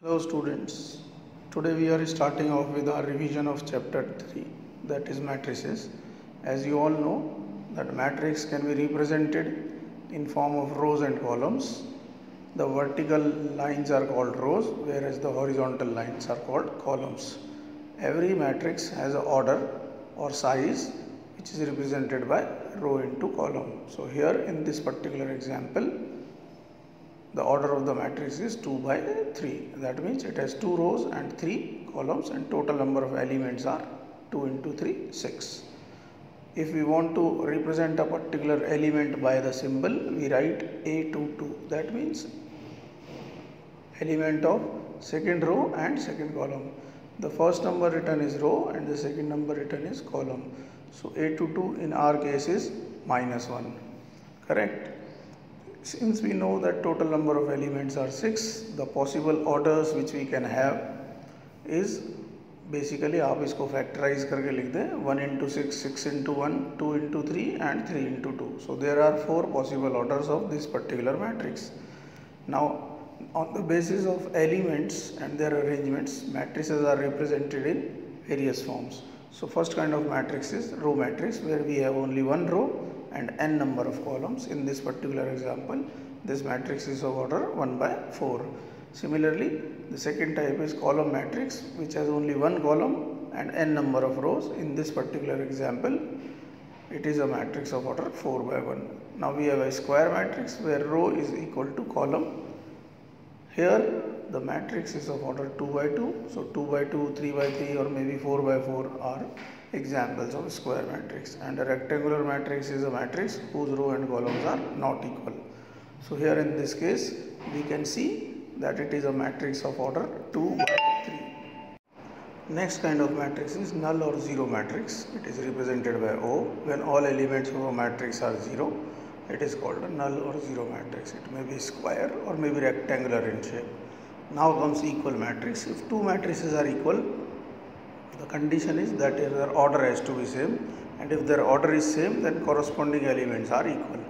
Hello students, today we are starting off with our revision of chapter 3, that is matrices. As you all know that matrix can be represented in form of rows and columns. The vertical lines are called rows, whereas the horizontal lines are called columns. Every matrix has an order or size which is represented by row into column. So here in this particular example, the order of the matrix is 2 by 3. That means it has 2 rows and 3 columns, and total number of elements are 2 into 3, 6. If we want to represent a particular element by the symbol, we write A22. That means element of second row and second column. The first number written is row and the second number written is column. So A22 in our case is -1. Correct? Since we know that total number of elements are 6, the possible orders which we can have is basically आप इसको factorize करके लिख दें 1 into 6, 6 into 1, 2 into 3 and 3 into 2. So there are 4 possible orders of this particular matrix. Now on the basis of elements and their arrangements, matrices are represented in various forms. So first kind of matrix is row matrix, where we have only one row and n number of columns. In this particular example, this matrix is of order 1 by 4. Similarly, the second type is column matrix, which has only one column and n number of rows. In this particular example, it is a matrix of order 4 by 1. Now we have a square matrix where row is equal to column. Here the matrix is of order 2 by 2. So 2 by 2, 3 by 3 or maybe 4 by 4 are examples of square matrix. And a rectangular matrix is a matrix whose row and columns are not equal. So here in this case we can see that it is a matrix of order 2 by 3. Next kind of matrix is null or zero matrix. It is represented by O. When all elements of a matrix are 0, it is called a null or zero matrix. It may be square or may be rectangular in shape. Now comes equal matrix. If two matrices are equal, the condition is that their order has to be same, and if their order is same, then corresponding elements are equal.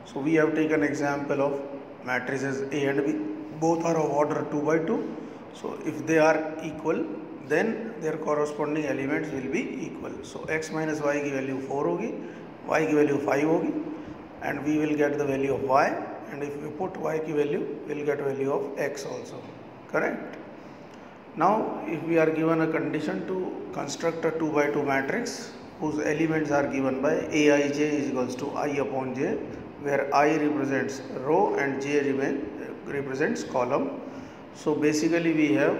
So we have taken example of matrices A and B. Both are of order 2 by 2. So if they are equal, then their corresponding elements will be equal. So x minus y की value 4 होगी, y की value 5 होगी, and we will get the value of y, and if we put y की value, we will get value of x also. Correct? Now if we are given a condition to construct a 2 by 2 matrix whose elements are given by Aij is equals to I upon j, where I represents row and j represents column. So basically we have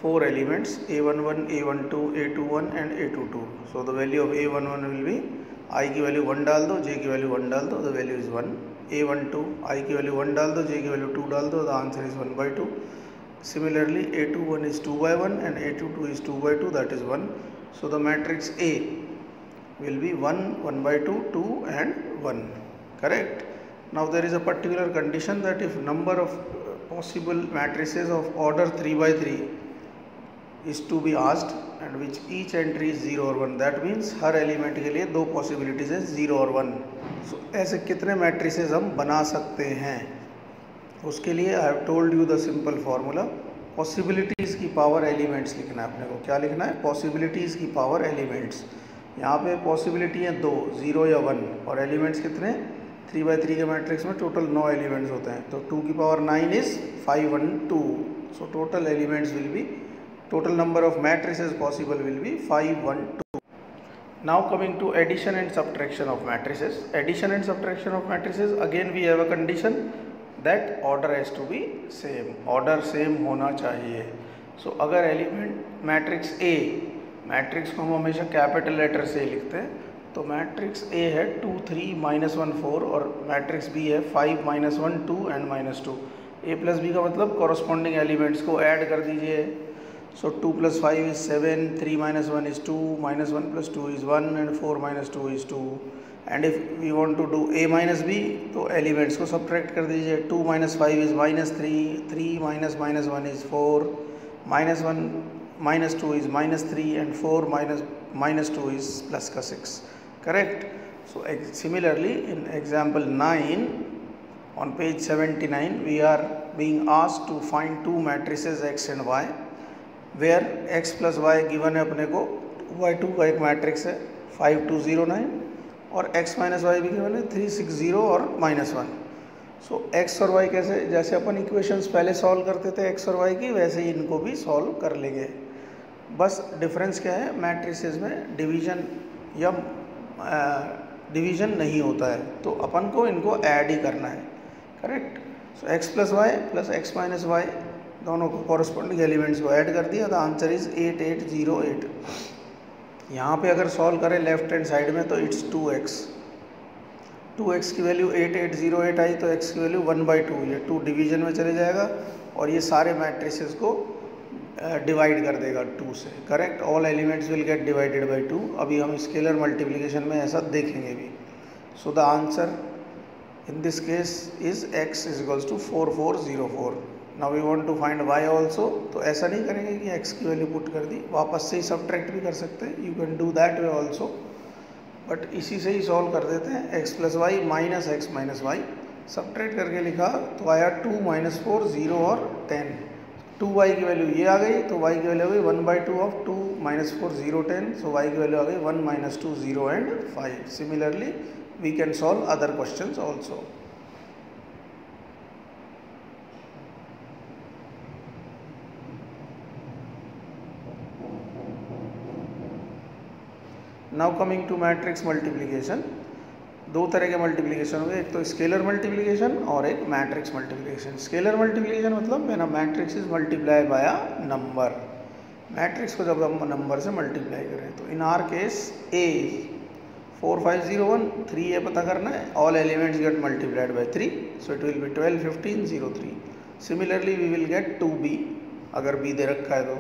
4 elements A11, A12, A21 and A22. So the value of A11 will be I की value 1 डाल दो, j की value 1 डाल दो, the value is 1. A12 I की value 1 डाल दो, j की value 2 डाल दो, the answer is 1 by 2. Similarly, A21 is 2 by 1 and A22 is 2 by 2, that is 1. So the matrix A will be 1, 1 by 2, 2 and 1. Correct? Now there is a particular condition that if number of possible matrices of order 3 by 3 is to be asked, and which each entry is 0 or 1, that means her element के लिए दो possibilities है 0 और 1. So ऐसे कितने matrices हम बना सकते हैं? उसके लिए I have told you the simple formula. Possibilities की पावर एलिमेंट्स लिखना है अपने को. क्या लिखना है? पॉसिबिलिटीज़ की पावर एलिमेंट्स. यहाँ पे पॉसिबिलिटी है 2, 0 या 1, और एलिमेंट्स कितने? 3 by 3 के मैट्रिक्स में टोटल 9 एलिमेंट्स होते हैं. तो 2 की power 9 is 512. So total elements will be, total number of matrices possible will be 512. Now coming to addition and subtraction of matrices. Addition and subtraction of matrices, again we have a condition that order has to be same. Order same होना चाहिए. So अगर element matrix A, matrix को हम हमेशा capital letter से लिखते हैं, तो मैट्रिक्स A है 2, 3, -1, 4 और मैट्रिक्स B है 5, -1, 2 एंड -2. A प्लस B का मतलब कॉरस्पॉन्डिंग एलिमेंट्स को ऐड कर दीजिए. So 2 plus 5 is 7, 3 minus 1 is 2, -1 plus 2 is 1 and 4 minus 2 is 2. And if we want to do A minus B, तो एलिमेंट्स को सब्ट्रैक्ट कर दीजिए. 2 minus 5 is -3, 3 minus -1 is 4, -1 minus 2 is -3 and 4 minus 2 is plus का 6. Correct? So similarly in example 9 on page 79 we are being asked to find two matrices x and y, where x plus y given है अपने को 2 का एक matrix है 5209 और x minus Y भी given है 360 और -1। सो x और y कैसे, जैसे अपन इक्वेशंस पहले सॉल्व करते थे x और y की, वैसे ही इनको भी सॉल्व कर लेंगे। बस डिफरेंस क्या है, मैट्रिसेस में डिवीजन या डिवीजन नहीं होता है, तो अपन को इनको ऐड ही करना है, correct. So x plus Y plus X minus Y दोनों को कॉरस्पॉन्डिंग एलिमेंट्स को ऐड कर दिया, द आंसर इज 8808। यहाँ पे अगर सॉल्व करें लेफ्ट हैंड साइड में तो इट्स 2x की वैल्यू 8808 आई, तो x की वैल्यू 1/2, ये 2 डिवीजन में चले जाएगा और ये सारे मैट्रिसेस को डिवाइड कर देगा 2 से, correct. All elements will get divided by 2। अभी हम स्केलर मल्टीप्लिकेशन में ऐसा देखेंगे भी। So the answer in this case is x is equals to 4404। Now we want to find y also, तो ऐसा नहीं करेंगे कि x की वैल्यू पुट कर दी, वापस से ही सब्ट्रैक्ट भी कर सकते हैं, you can do that way also, but इसी से ही सॉल्व कर देते हैं। x plus Y minus X minus Y subtract करके लिखा तो आया 2 - 4 0 और 10। 2y की वैल्यू ये आ गई, तो y की वैल्यू आ गई 1/2 ऑफ 2 - 4 0 10, सो y की वैल्यू आ गई 1 - 2 0 and 5। Similarly we can solve other questions also. Now coming to matrix multiplication, दो तरह के मल्टीप्लिकेशन हो गए, एक तो स्केलर मल्टीप्लिकेशन और एक मैट्रिक्स मल्टीप्लिकेशन। स्केलर मल्टीप्लिकेशन मतलब मेरा matrix is multiply by a number, matrix को जब हम नंबर से मल्टीप्लाई करें, तो इन आर केस ए 4501 3a पता करना है, all elements get multiplied by 3, so it will be 12 15 03। Similarly we will get 2b अगर b दे रखा है तो।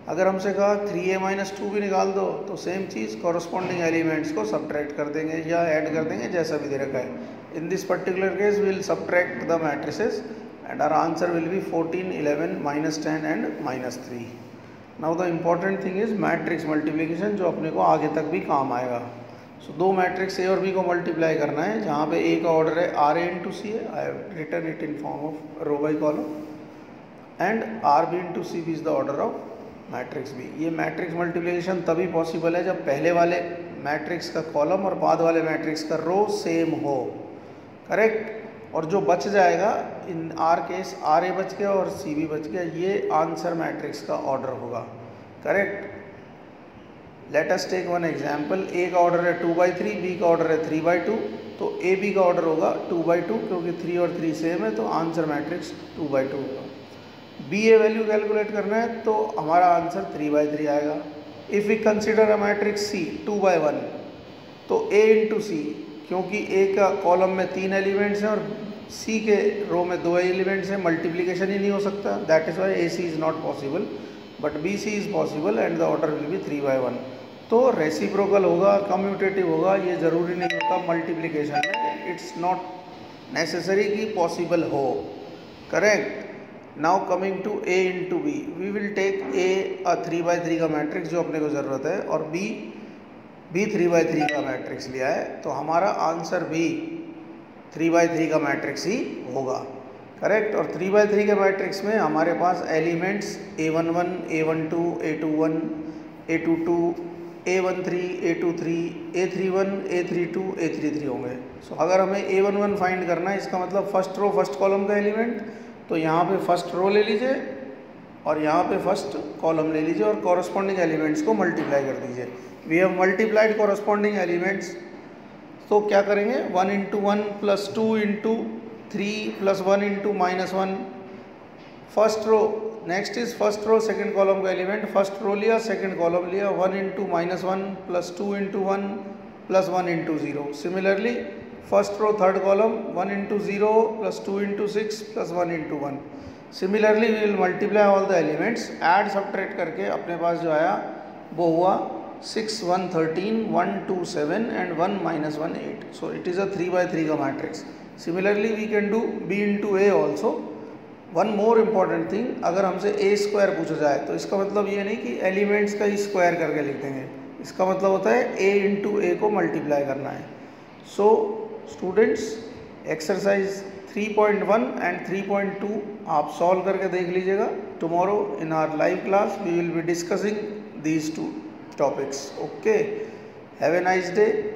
अगर हमसे कहा 3a - 2 भी निकाल दो, तो सेम चीज़ कॉरस्पॉन्डिंग एलिमेंट्स को सब्ट्रैक्ट कर देंगे या ऐड कर देंगे, जैसा भी दे रखा है। In this particular case we will subtract the matrices and our answer will be 14 11 -10 and -3। Now the important thing is matrix multiplication, जो अपने को आगे तक भी काम आएगा। सो दो मैट्रिक्स ए और बी को मल्टीप्लाई करना है, जहाँ पे ए का ऑर्डर है RA × C है, I have written it in form of row by column, and RB × CB is the order of matrix भी। ये मैट्रिक्स मल्टीप्लिकेशन तभी पॉसिबल है जब पहले वाले मैट्रिक्स का कॉलम और बाद वाले मैट्रिक्स का रो सेम हो, करेक्ट। और जो बच जाएगा, इन आर केस RA बच गया और CB बच गया, ये आंसर मैट्रिक्स का ऑर्डर होगा, correct. Let us take one example, A का ऑर्डर है 2/3, बी का ऑर्डर है 3/2, तो AB का ऑर्डर होगा 2/2, क्योंकि 3 और 3 सेम है, तो आंसर मैट्रिक्स 2/2 होगा। BA वैल्यू कैलकुलेट करना है, तो हमारा आंसर 3/3 आएगा। If we consider a matrix C 2/1, तो A × C, क्योंकि A का कॉलम में 3 एलिमेंट्स हैं और C के रो में 2 एलिमेंट्स हैं, मल्टीप्लिकेशन ही नहीं हो सकता, that is why AC is not possible, but BC is possible and the order will be 3/1। तो रेसिप्रोकल होगा, कम्यूटेटिव होगा, ये ज़रूरी नहीं होता मल्टीप्लिकेशन में, इट्स नॉट नेसेसरी कि पॉसिबल हो, correct. Now coming to A × B, we will take A 3/3 का मैट्रिक्स जो अपने को ज़रूरत है, और B 3/3 का मैट्रिक्स लिया है, तो हमारा आंसर भी 3/3 का मैट्रिक्स ही होगा, करेक्ट। और 3/3 के मैट्रिक्स में हमारे पास elements A11 A12 A21 A22 A13 A23 A31 A32 A33 होंगे। सो अगर हमें A11 फाइंड करना है, इसका मतलब फर्स्ट रो फर्स्ट कॉलम का एलिमेंट, तो यहाँ पे फर्स्ट रो ले लीजिए और यहाँ पे फर्स्ट कॉलम ले लीजिए और कॉरस्पॉन्डिंग एलिमेंट्स को मल्टीप्लाई कर दीजिए। We have multiplied corresponding elements, तो क्या करेंगे 1 × 1 + 2 × 3 + 1 × -1, first row, next is first row second column का एलिमेंट, फर्स्ट रो लिया सेकंड कॉलम लिया, 1 × -1 + 2 × 1 + 1 × 0। Similarly first row third column 1 × 0 + 2 × 6 + 1 × 1। Similarly we will multiply all the elements, add subtract करके अपने पास जो आया वो हुआ 6 1 13 1 2 7 and 1 - 1 8। So it is a 3/3 का matrix. Similarly we can do B × A also. One more important thing, अगर हमसे A² पूछा जाए तो इसका मतलब ये नहीं कि एलिमेंट्स का ही स्क्वायर करके लिख देंगे, इसका मतलब होता है A × A को मल्टीप्लाई करना है। सो स्टूडेंट्स, एक्सरसाइज 3.1 एंड 3.2 आप सॉल्व करके देख लीजिएगा. Tomorrow in our live class we will be discussing these two topics. Okay, have a nice day.